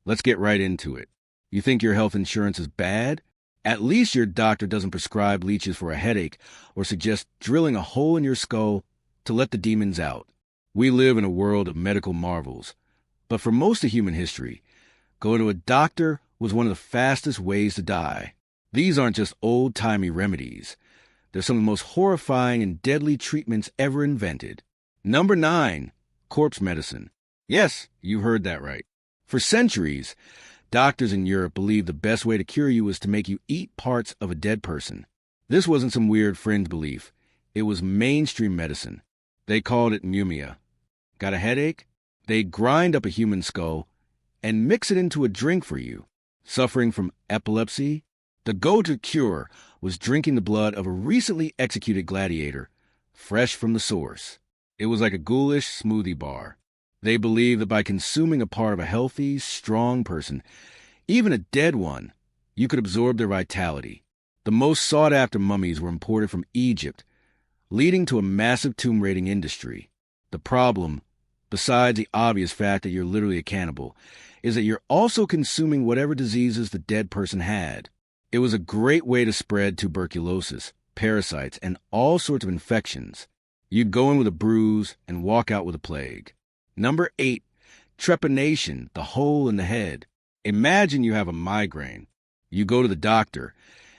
Let's get right into it. You think your health insurance is bad? At least your doctor doesn't prescribe leeches for a headache or suggest drilling a hole in your skull to let the demons out. We live in a world of medical marvels, but for most of human history, going to a doctor was one of the fastest ways to die. These aren't just old-timey remedies. They're some of the most horrifying and deadly treatments ever invented. Number 9, corpse medicine. Yes, you heard that right. For centuries, doctors in Europe believed the best way to cure you was to make you eat parts of a dead person. This wasn't some weird fringe belief. It was mainstream medicine. They called it mumia. Got a headache? They'd grind up a human skull and mix it into a drink for you. Suffering from epilepsy? The go-to cure was drinking the blood of a recently executed gladiator, fresh from the source. It was like a ghoulish smoothie bar. They believed that by consuming a part of a healthy, strong person, even a dead one, you could absorb their vitality. The most sought-after mummies were imported from Egypt, leading to a massive tomb-raiding industry. The problem, besides the obvious fact that you're literally a cannibal, is that you're also consuming whatever diseases the dead person had. It was a great way to spread tuberculosis, parasites, and all sorts of infections. You'd go in with a bruise and walk out with a plague. Number 8, trepanation, the hole in the head. Imagine you have a migraine. You go to the doctor,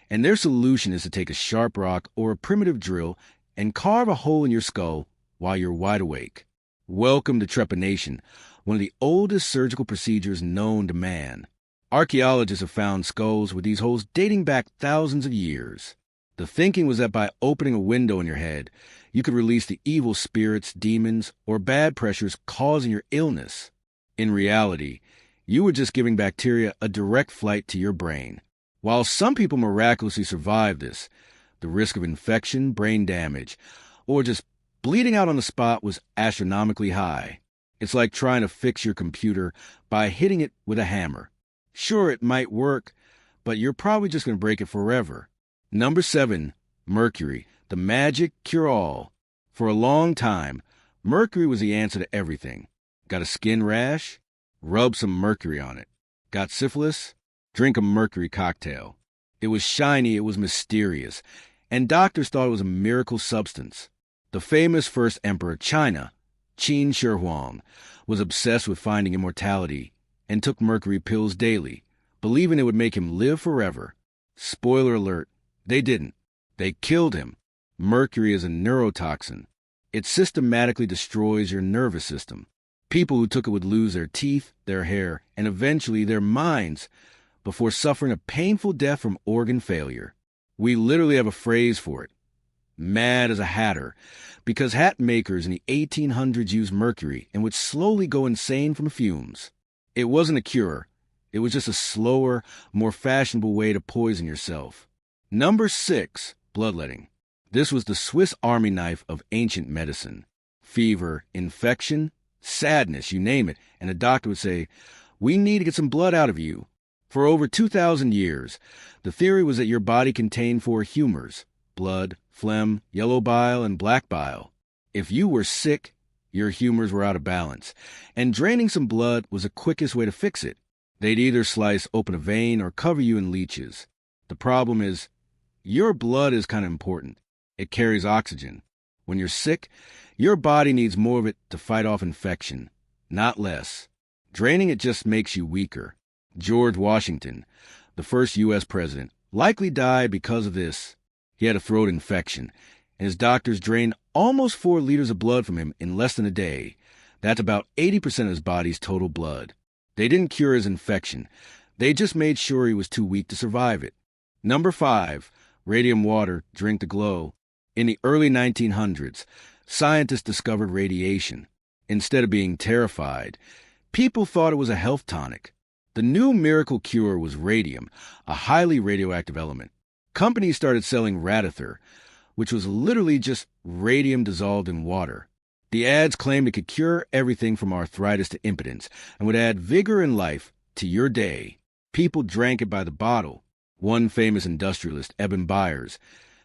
and their solution is to take a sharp rock or a primitive drill and carve a hole in your skull while you're wide awake. Welcome to trepanation, one of the oldest surgical procedures known to man. Archaeologists have found skulls with these holes dating back thousands of years. The thinking was that by opening a window in your head, you could release the evil spirits, demons, or bad pressures causing your illness. In reality, you were just giving bacteria a direct flight to your brain. While some people miraculously survive this, the risk of infection, brain damage, or just bleeding out on the spot was astronomically high. It's like trying to fix your computer by hitting it with a hammer. Sure, it might work, but you're probably just going to break it forever. Number 7, mercury, the magic cure-all. For a long time, mercury was the answer to everything. Got a skin rash? Rub some mercury on it. Got syphilis? Drink a mercury cocktail. It was shiny, it was mysterious, and doctors thought it was a miracle substance. The famous first emperor of China, Qin Shi Huang, was obsessed with finding immortality and took mercury pills daily, believing it would make him live forever. Spoiler alert, they didn't. They killed him. Mercury is a neurotoxin. It systematically destroys your nervous system. People who took it would lose their teeth, their hair, and eventually their minds before suffering a painful death from organ failure. We literally have a phrase for it. Mad as a hatter, because hat makers in the 1800s used mercury and would slowly go insane from fumes. It wasn't a cure. It was just a slower, more fashionable way to poison yourself. Number 6, bloodletting. This was the Swiss Army knife of ancient medicine. Fever, infection, sadness, you name it, and a doctor would say, "We need to get some blood out of you." For over 2,000 years, the theory was that your body contained 4 humors: blood, phlegm, yellow bile, and black bile. If you were sick, your humors were out of balance, and draining some blood was the quickest way to fix it. They'd either slice open a vein or cover you in leeches. The problem is, your blood is kind of important. It carries oxygen. When you're sick, your body needs more of it to fight off infection, not less. Draining it just makes you weaker. George Washington, the first U.S. president, likely died because of this. He had a throat infection, and his doctors drained almost 4 liters of blood from him in less than a day. That's about 80% of his body's total blood. They didn't cure his infection. They just made sure he was too weak to survive it. Number 5, radium water, drink the glow. In the early 1900s, scientists discovered radiation. Instead of being terrified, people thought it was a health tonic. The new miracle cure was radium, a highly radioactive element. Companies started selling Radithor, which was literally just radium dissolved in water. The ads claimed it could cure everything from arthritis to impotence and would add vigor and life to your day. People drank it by the bottle. One famous industrialist, Eben Byers,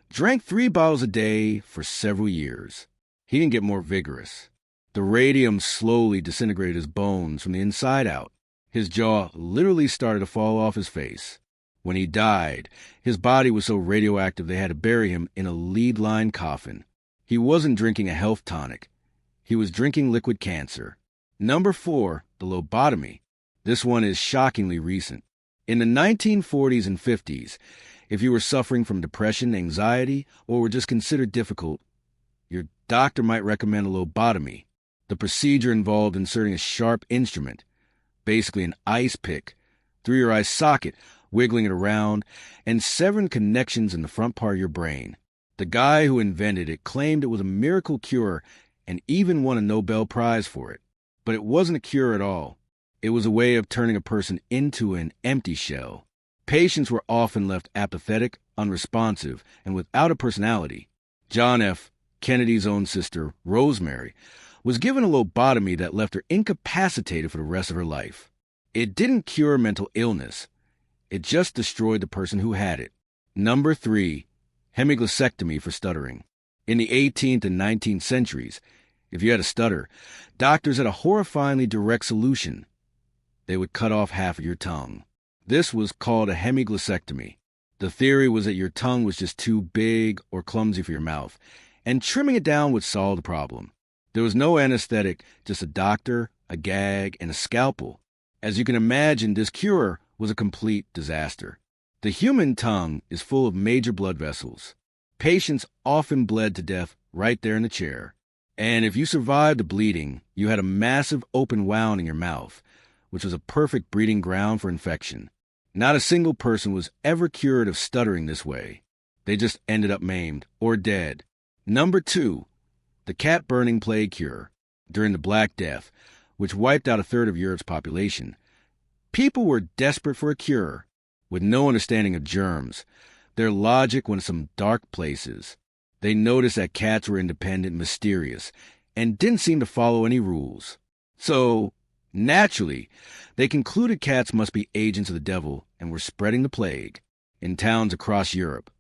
drank 3 bottles a day for several years. He didn't get more vigorous. The radium slowly disintegrated his bones from the inside out. His jaw literally started to fall off his face. When he died, his body was so radioactive they had to bury him in a lead-lined coffin. He wasn't drinking a health tonic. He was drinking liquid cancer. Number 4, the lobotomy. This one is shockingly recent. In the 1940s and 50s, if you were suffering from depression, anxiety, or were just considered difficult, your doctor might recommend a lobotomy. The procedure involved inserting a sharp instrument, basically an ice pick, through your eye socket, wiggling it around, and severing connections in the front part of your brain. The guy who invented it claimed it was a miracle cure and even won a Nobel Prize for it. But it wasn't a cure at all. It was a way of turning a person into an empty shell. Patients were often left apathetic, unresponsive, and without a personality. John F., Kennedy's own sister, Rosemary, was given a lobotomy that left her incapacitated for the rest of her life. It didn't cure mental illness. It just destroyed the person who had it. Number 3, hemiglossectomy for stuttering. In the 18th and 19th centuries, if you had a stutter, doctors had a horrifyingly direct solution. They would cut off half of your tongue. This was called a hemiglossectomy. The theory was that your tongue was just too big or clumsy for your mouth, and trimming it down would solve the problem. There was no anesthetic, just a doctor, a gag, and a scalpel. As you can imagine, this cure was a complete disaster. The human tongue is full of major blood vessels. Patients often bled to death right there in the chair. And if you survived the bleeding, you had a massive open wound in your mouth, which was a perfect breeding ground for infection. Not a single person was ever cured of stuttering this way. They just ended up maimed or dead. Number 2, the cat burning plague cure. During the Black Death, which wiped out a third of Europe's population, people were desperate for a cure. With no understanding of germs, their logic went some dark places. They noticed that cats were independent and mysterious, and didn't seem to follow any rules. So, naturally, they concluded cats must be agents of the devil and were spreading the plague in towns across Europe.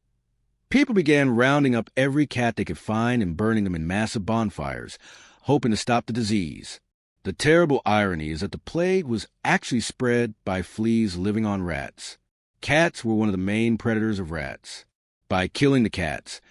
People began rounding up every cat they could find and burning them in massive bonfires, hoping to stop the disease. The terrible irony is that the plague was actually spread by fleas living on rats. Cats were one of the main predators of rats. By killing the cats,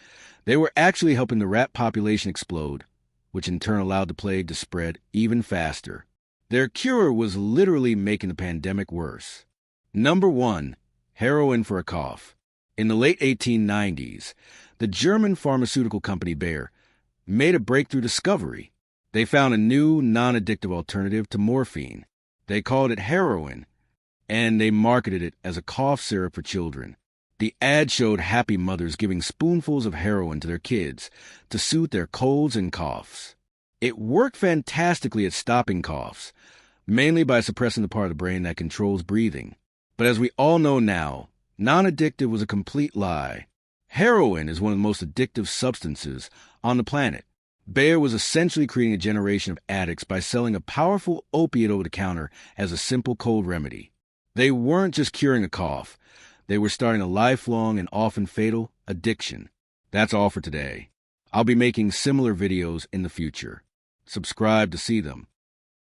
they were actually helping the rat population explode, which in turn allowed the plague to spread even faster. Their cure was literally making the pandemic worse. Number 1, heroin for a cough. In the late 1890s, the German pharmaceutical company Bayer made a breakthrough discovery. They found a new, non-addictive alternative to morphine. They called it heroin, and they marketed it as a cough syrup for children. The ad showed happy mothers giving spoonfuls of heroin to their kids to soothe their colds and coughs. It worked fantastically at stopping coughs, mainly by suppressing the part of the brain that controls breathing. But as we all know now, non-addictive was a complete lie. Heroin is one of the most addictive substances on the planet. Bayer was essentially creating a generation of addicts by selling a powerful opiate over the counter as a simple cold remedy. They weren't just curing a cough. They were starting a lifelong and often fatal addiction. That's all for today. I'll be making similar videos in the future. Subscribe to see them.